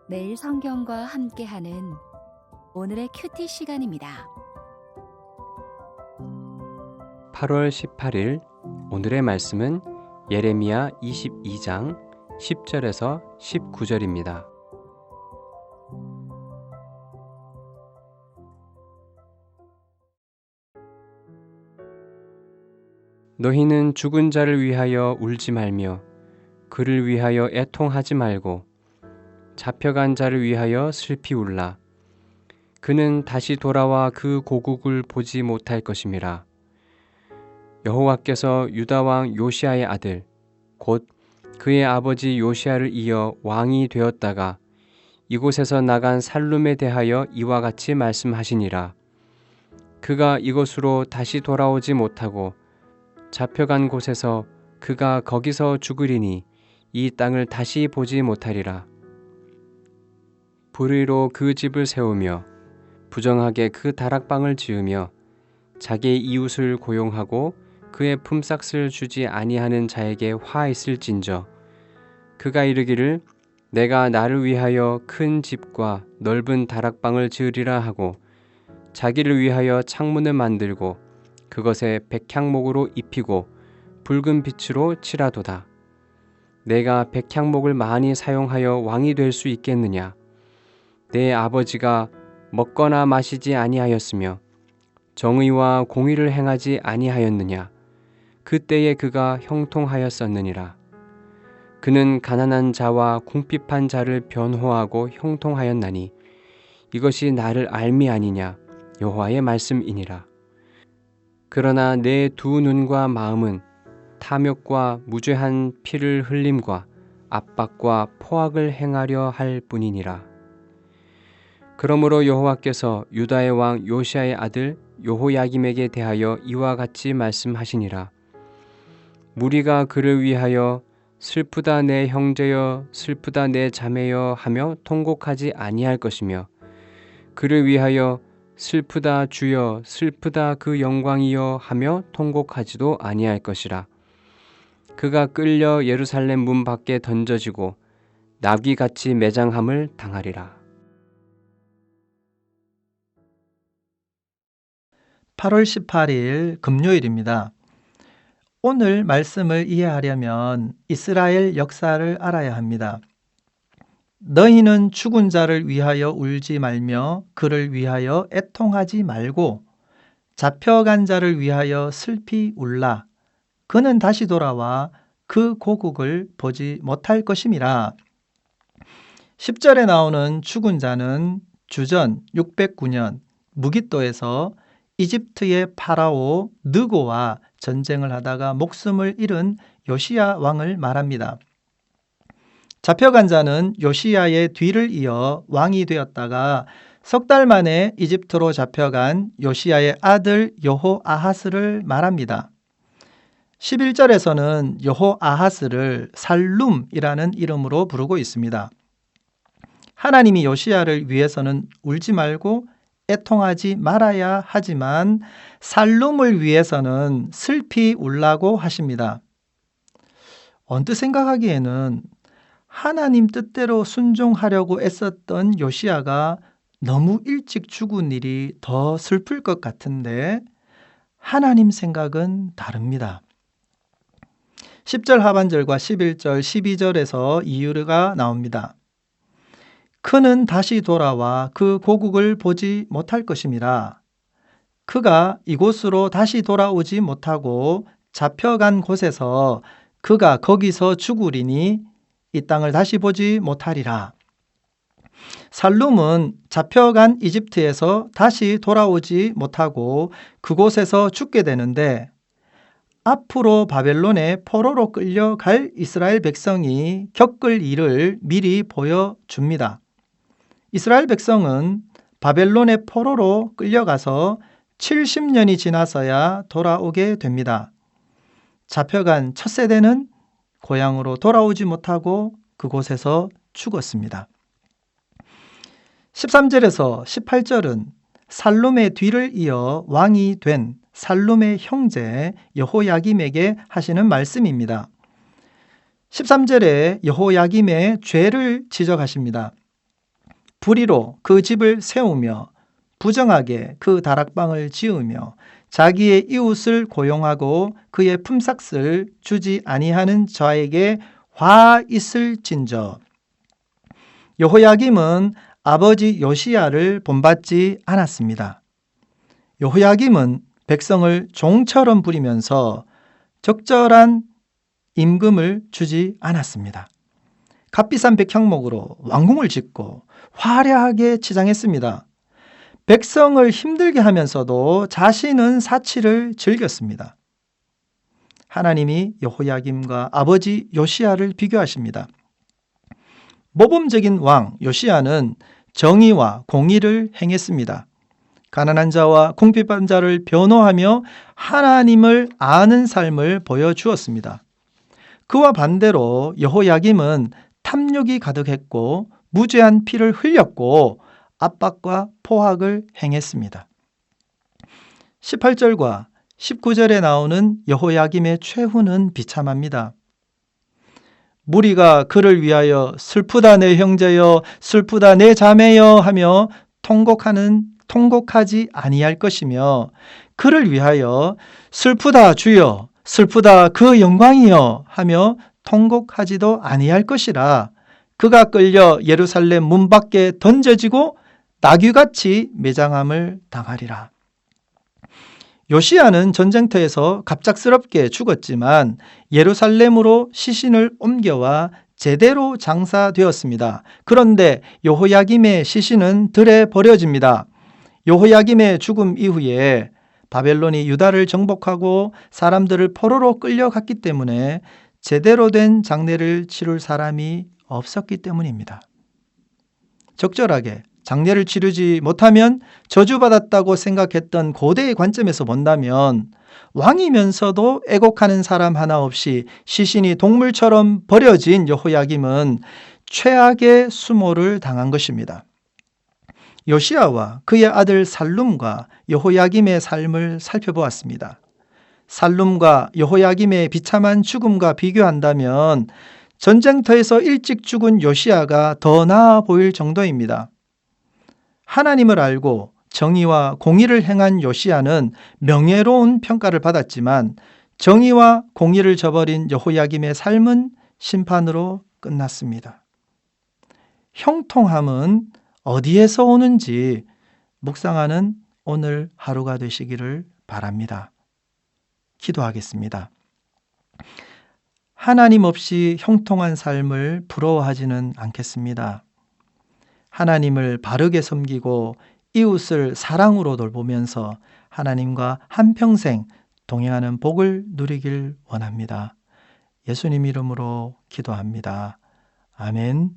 매일 성경과 함께하는 오늘의 큐티 시간입니다. 8월 18일 오늘의 말씀은 예레미야 22장 10절에서 19절입니다. 너희는 죽은 자를 위하여 울지 말며 그를 위하여 애통하지 말고 잡혀간 자를 위하여 슬피 울라. 그는 다시 돌아와 그 고국을 보지 못할 것임이라. 여호와께서 유다 왕 요시야의 아들 곧 그의 아버지 요시야를 이어 왕이 되었다가 이곳에서 나간 살룸에 대하여 이와 같이 말씀하시니라. 그가 이곳으로 다시 돌아오지 못하고 잡혀간 곳에서 그가 거기서 죽으리니 이 땅을 다시 보지 못하리라. 불의로 그 집을 세우며 부정하게 그 다락방을 지으며 자기의 이웃을 고용하고 그의 품삯을 주지 아니하는 자에게 화 있을진저 그가 이르기를 내가 나를 위하여 큰 집과 넓은 다락방을 지으리라 하고 자기를 위하여 창문을 만들고 그것에 백향목으로 입히고 붉은 빛으로 칠하도다. 내가 백향목을 많이 사용하여 왕이 될 수 있겠느냐? 내 아버지가 먹거나 마시지 아니하였으며 정의와 공의를 행하지 아니하였느냐? 그때에 그가 형통하였었느니라. 그는 가난한 자와 궁핍한 자를 변호하고 형통하였나니 이것이 나를 알미 아니냐? 여호와의 말씀이니라. 그러나 내 두 눈과 마음은 탐욕과 무죄한 피를 흘림과 압박과 포악을 행하려 할 뿐이니라. 그러므로 여호와께서 유다의 왕 요시야의 아들 여호야김에게 대하여 이와 같이 말씀하시니라. 무리가 그를 위하여 슬프다 내 형제여 슬프다 내 자매여 하며 통곡하지 아니할 것이며 그를 위하여 슬프다 주여 슬프다 그 영광이여 하며 통곡하지도 아니할 것이라. 그가 끌려 예루살렘 문 밖에 던져지고 나귀같이 매장함을 당하리라. 8월 18일 금요일입니다. 오늘 말씀을 이해하려면 이스라엘 역사를 알아야 합니다. 너희는 죽은 자를 위하여 울지 말며 그를 위하여 애통하지 말고 잡혀간 자를 위하여 슬피 울라. 그는 다시 돌아와 그 고국을 보지 못할 것임이라. 10절에 나오는 죽은 자는 주전 609년 무깃도에서 이집트의 파라오 느고와 전쟁을 하다가 목숨을 잃은 요시야 왕을 말합니다. 잡혀간 자는 요시야의 뒤를 이어 왕이 되었다가 석 달 만에 이집트로 잡혀간 요시야의 아들 여호아하스를 말합니다. 11절에서는 여호아하스를 살룸이라는 이름으로 부르고 있습니다. 하나님이 요시야를 위해서는 울지 말고 애통하지 말아야 하지만 살룸을 위해서는 슬피 울라고 하십니다. 언뜻 생각하기에는 하나님 뜻대로 순종하려고 애썼던 요시야가 너무 일찍 죽은 일이 더 슬플 것 같은데 하나님 생각은 다릅니다. 10절 하반절과 11절, 12절에서 이유가 나옵니다. 그는 다시 돌아와 그 고국을 보지 못할 것임이라. 그가 이곳으로 다시 돌아오지 못하고 잡혀간 곳에서 그가 거기서 죽으리니 이 땅을 다시 보지 못하리라. 살룸은 잡혀간 이집트에서 다시 돌아오지 못하고 그곳에서 죽게 되는데 앞으로 바벨론의 포로로 끌려갈 이스라엘 백성이 겪을 일을 미리 보여줍니다. 이스라엘 백성은 바벨론의 포로로 끌려가서 70년이 지나서야 돌아오게 됩니다. 잡혀간 첫 세대는 고향으로 돌아오지 못하고 그곳에서 죽었습니다. 13절에서 18절은 살룸의 뒤를 이어 왕이 된 살룸의 형제 여호야김에게 하시는 말씀입니다. 13절에 여호야김의 죄를 지적하십니다. 불의로 그 집을 세우며 부정하게 그 다락방을 지으며 자기의 이웃을 고용하고 그의 품삯을 주지 아니하는 자에게 화 있을진저. 여호야김은 아버지 요시야를 본받지 않았습니다. 여호야김은 백성을 종처럼 부리면서 적절한 임금을 주지 않았습니다. 값비싼 백향목으로 왕궁을 짓고 화려하게 치장했습니다. 백성을 힘들게 하면서도 자신은 사치를 즐겼습니다. 하나님이 여호야김과 아버지 요시야를 비교하십니다. 모범적인 왕 요시야는 정의와 공의를 행했습니다. 가난한 자와 궁핍한 자를 변호하며 하나님을 아는 삶을 보여주었습니다. 그와 반대로 여호야김은 탐욕이 가득했고 무죄한 피를 흘렸고 압박과 포악을 행했습니다. 18절과 19절에 나오는 여호야김의 최후는 비참합니다. 무리가 그를 위하여 슬프다 내 형제여, 슬프다 내 자매여 하며 통곡하지 아니할 것이며, 그를 위하여 슬프다 주여, 슬프다 그 영광이여 하며 통곡하지도 아니할 것이라. 그가 끌려 예루살렘 문 밖에 던져지고 나귀같이 매장함을 당하리라. 요시야는 전쟁터에서 갑작스럽게 죽었지만 예루살렘으로 시신을 옮겨와 제대로 장사되었습니다. 그런데 여호야김의 시신은 들에 버려집니다. 여호야김의 죽음 이후에 바벨론이 유다를 정복하고 사람들을 포로로 끌려갔기 때문에 제대로 된 장례를 치룰 사람이 없었기 때문입니다. 적절하게 장례를 치르지 못하면 저주받았다고 생각했던 고대의 관점에서 본다면 왕이면서도 애곡하는 사람 하나 없이 시신이 동물처럼 버려진 여호야김은 최악의 수모를 당한 것입니다. 요시야와 그의 아들 살룸과 여호야김의 삶을 살펴보았습니다. 살룸과 여호야김의 비참한 죽음과 비교한다면 전쟁터에서 일찍 죽은 요시야가 더 나아 보일 정도입니다. 하나님을 알고 정의와 공의를 행한 요시야는 명예로운 평가를 받았지만 정의와 공의를 저버린 여호야김의 삶은 심판으로 끝났습니다. 형통함은 어디에서 오는지 묵상하는 오늘 하루가 되시기를 바랍니다. 기도하겠습니다. 하나님 없이 형통한 삶을 부러워하지는 않겠습니다. 하나님을 바르게 섬기고 이웃을 사랑으로 돌보면서 하나님과 한평생 동행하는 복을 누리길 원합니다. 예수님 이름으로 기도합니다. 아멘.